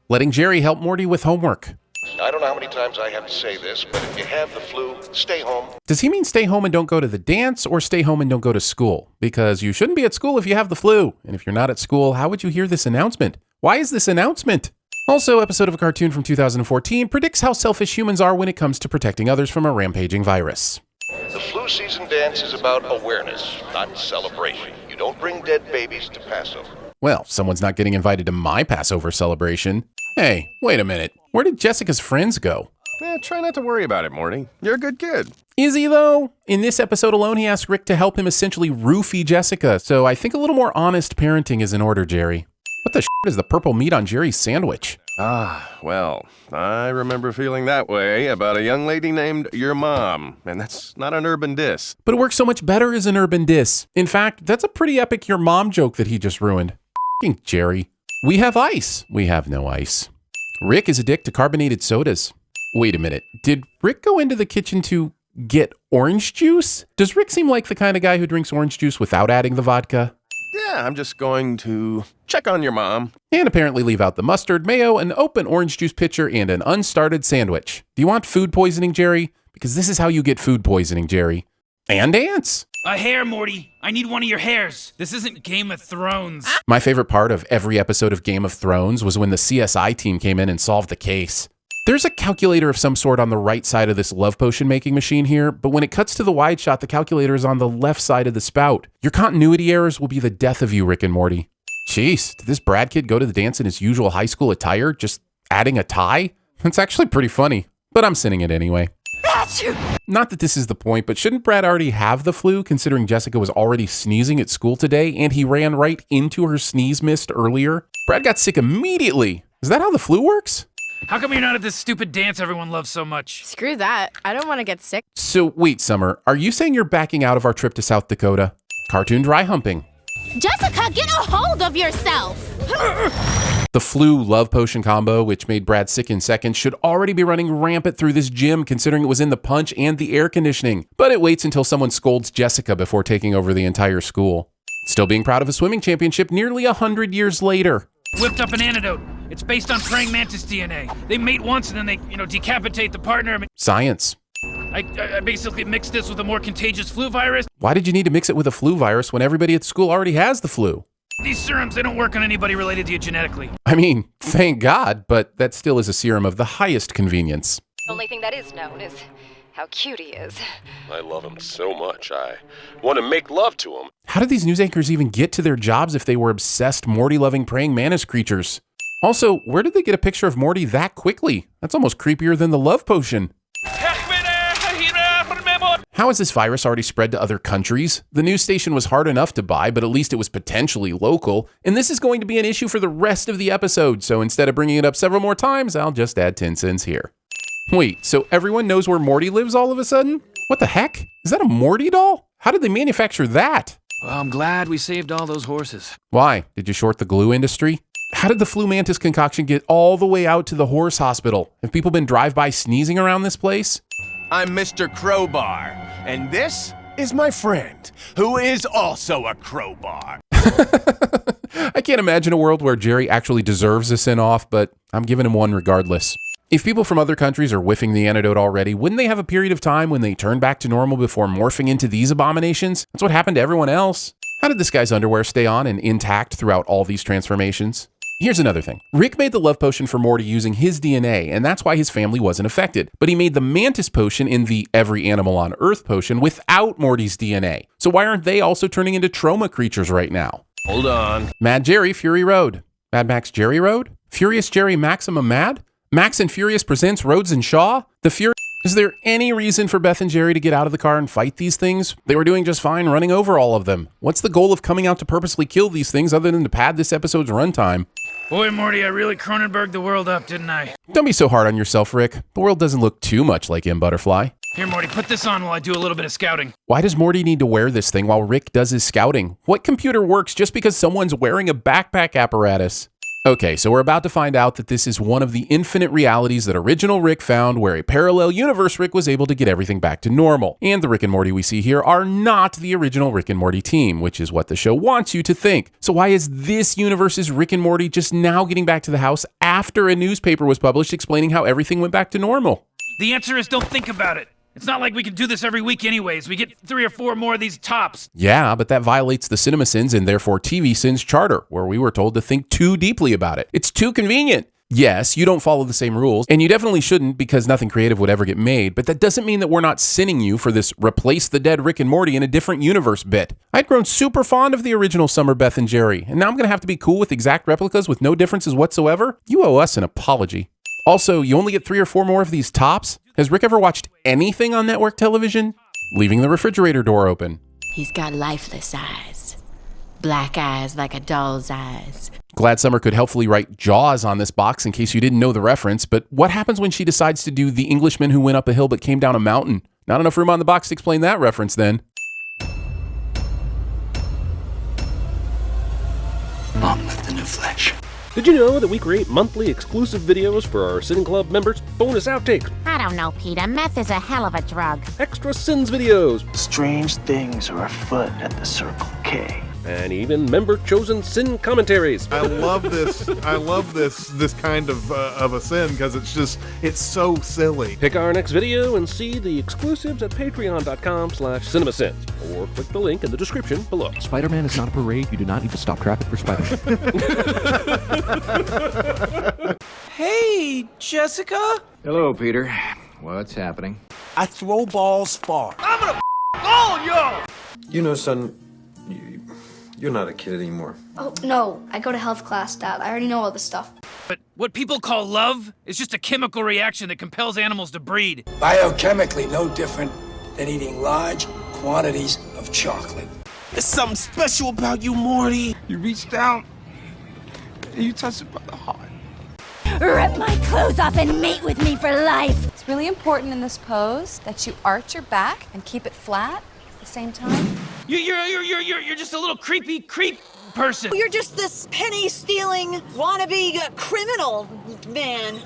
letting Jerry help Morty with homework. I don't know how many times I have to say this, but if you have the flu, stay home. Does he mean stay home and don't go to the dance, or stay home and don't go to school? Because you shouldn't be at school if you have the flu. And if you're not at school, how would you hear this announcement? Why is this announcement? Also, episode of a cartoon from 2014 predicts how selfish humans are when it comes to protecting others from a rampaging virus. The flu season dance is about awareness, not celebration. You don't bring dead babies to Passover. Well, someone's not getting invited to my Passover celebration. Hey, wait a minute. Where did Jessica's friends go? Try not to worry about it, Morty. You're a good kid. Is he, though? In this episode alone, he asks Rick to help him essentially roofie Jessica, so I think a little more honest parenting is in order, Jerry. What the is the purple meat on Jerry's sandwich? Well, I remember feeling that way about a young lady named your mom, and that's not an urban diss. But it works so much better as an urban diss. In fact, that's a pretty epic your mom joke that he just ruined. F***ing Jerry. We have ice. We have no ice. Rick is addicted to carbonated sodas. Wait a minute. Did Rick go into the kitchen to get orange juice? Does Rick seem like the kind of guy who drinks orange juice without adding the vodka? Yeah, I'm just going to check on your mom. And apparently leave out the mustard, mayo, an open orange juice pitcher, and an unstarted sandwich. Do you want food poisoning, Jerry? Because this is how you get food poisoning, Jerry. And ants. A hair, Morty. I need one of your hairs. This isn't Game of Thrones. My favorite part of every episode of Game of Thrones was when the CSI team came in and solved the case. There's a calculator of some sort on the right side of this love potion making machine here, but when it cuts to the wide shot, the calculator is on the left side of the spout. Your continuity errors will be the death of you, Rick and Morty. Jeez, did this Brad kid go to the dance in his usual high school attire, just adding a tie? It's actually pretty funny, but I'm sending it anyway. Not that this is the point, but shouldn't Brad already have the flu, considering Jessica was already sneezing at school today, and he ran right into her sneeze mist earlier? Brad got sick immediately. Is that how the flu works? How come you're not at this stupid dance everyone loves so much? Screw that. I don't want to get sick. So wait, Summer, are you saying you're backing out of our trip to South Dakota? Cartoon dry humping. Jessica, get a hold of yourself! The flu love potion combo, which made Brad sick in seconds, should already be running rampant through this gym, considering it was in the punch and the air conditioning. But it waits until someone scolds Jessica before taking over the entire school. Still being proud of a swimming championship nearly 100 years later. Whipped up an antidote. It's based on praying mantis DNA. They mate once and then they, decapitate the partner. Science. I basically mixed this with a more contagious flu virus. Why did you need to mix it with a flu virus when everybody at school already has the flu? These serums, they don't work on anybody related to you genetically. I mean, thank God, but that still is a serum of the highest convenience. The only thing that is known is how cute he is. I love him so much, I want to make love to him. How did these news anchors even get to their jobs if they were obsessed Morty-loving praying mantis creatures? Also, where did they get a picture of Morty that quickly? That's almost creepier than the love potion. How has this virus already spread to other countries? The news station was hard enough to buy, but at least it was potentially local. And this is going to be an issue for the rest of the episode, so instead of bringing it up several more times, I'll just add 10 cents here. Wait, so everyone knows where Morty lives all of a sudden? What the heck? Is that a Morty doll? How did they manufacture that? Well, I'm glad we saved all those horses. Why? Did you short the glue industry? How did the flu mantis concoction get all the way out to the horse hospital? Have people been drive-by sneezing around this place? I'm Mr. Crowbar, and this is my friend, who is also a crowbar. I can't imagine a world where Jerry actually deserves a send-off, but I'm giving him one regardless. If people from other countries are whiffing the antidote already, wouldn't they have a period of time when they turn back to normal before morphing into these abominations? That's what happened to everyone else. How did this guy's underwear stay on and intact throughout all these transformations? Here's another thing. Rick made the love potion for Morty using his DNA, and that's why his family wasn't affected. But he made the mantis potion in the every animal on Earth potion without Morty's DNA. So why aren't they also turning into trauma creatures right now? Hold on. Mad Jerry, Fury Road. Mad Max Jerry Road? Furious Jerry Maximum Mad? Max and Furious presents Rhodes and Shaw? The Fury... Is there any reason for Beth and Jerry to get out of the car and fight these things? They were doing just fine running over all of them. What's the goal of coming out to purposely kill these things other than to pad this episode's runtime? Boy, Morty, I really Cronenberg'd the world up, didn't I? Don't be so hard on yourself, Rick. The world doesn't look too much like M. Butterfly. Here, Morty, put this on while I do a little bit of scouting. Why does Morty need to wear this thing while Rick does his scouting? What computer works just because someone's wearing a backpack apparatus? Okay, so we're about to find out that this is one of the infinite realities that original Rick found, where a parallel universe Rick was able to get everything back to normal. And the Rick and Morty we see here are not the original Rick and Morty team, which is what the show wants you to think. So why is this universe's Rick and Morty just now getting back to the house after a newspaper was published explaining how everything went back to normal? The answer is don't think about it. It's not like we can do this every week anyways. We get 3 or 4 more of these tops. Yeah, but that violates the TVSins and therefore TVSins charter, where we were told to think too deeply about it. It's too convenient. Yes, you don't follow the same rules, and you definitely shouldn't because nothing creative would ever get made, but that doesn't mean that we're not sinning you for this replace the dead Rick and Morty in a different universe bit. I'd grown super fond of the original Summer, Beth, and Jerry, and now I'm gonna have to be cool with exact replicas with no differences whatsoever? You owe us an apology. Also, you only get 3 or 4 more of these tops? Has Rick ever watched anything on network television? Leaving the refrigerator door open. He's got lifeless eyes. Black eyes like a doll's eyes. Glad Summer could helpfully write Jaws on this box in case you didn't know the reference, but what happens when she decides to do The Englishman Who Went Up a Hill but Came Down a Mountain? Not enough room on the box to explain that reference then. Long live the new flesh. Did you know that we create monthly exclusive videos for our Sin Club members? Bonus outtakes, I don't know, Peter. Meth is a hell of a drug. extra Sins videos, Strange things are afoot at the Circle K. and even member-chosen Sin commentaries. I love this. I love this kind of a sin because it's so silly. Pick our next video and see the exclusives at patreon.com/cinemasins, or click the link in the description below. Spider-Man is not a parade. You do not need to stop traffic for Spider-Man. Hey, Jessica. Hello, Peter. What's happening? I throw balls far. I'm gonna ball, yo! You know, son, you're not a kid anymore. Oh, no. I go to health class, Dad. I already know all this stuff. But what people call love is just a chemical reaction that compels animals to breed. Biochemically no different than eating large quantities of chocolate. There's something special about you, Morty. You reach down and you touch it by the heart. Rip my clothes off and mate with me for life. It's really important in this pose that you arch your back and keep it flat at the same time. You're just a little creepy creep person. You're just this penny-stealing wannabe criminal man.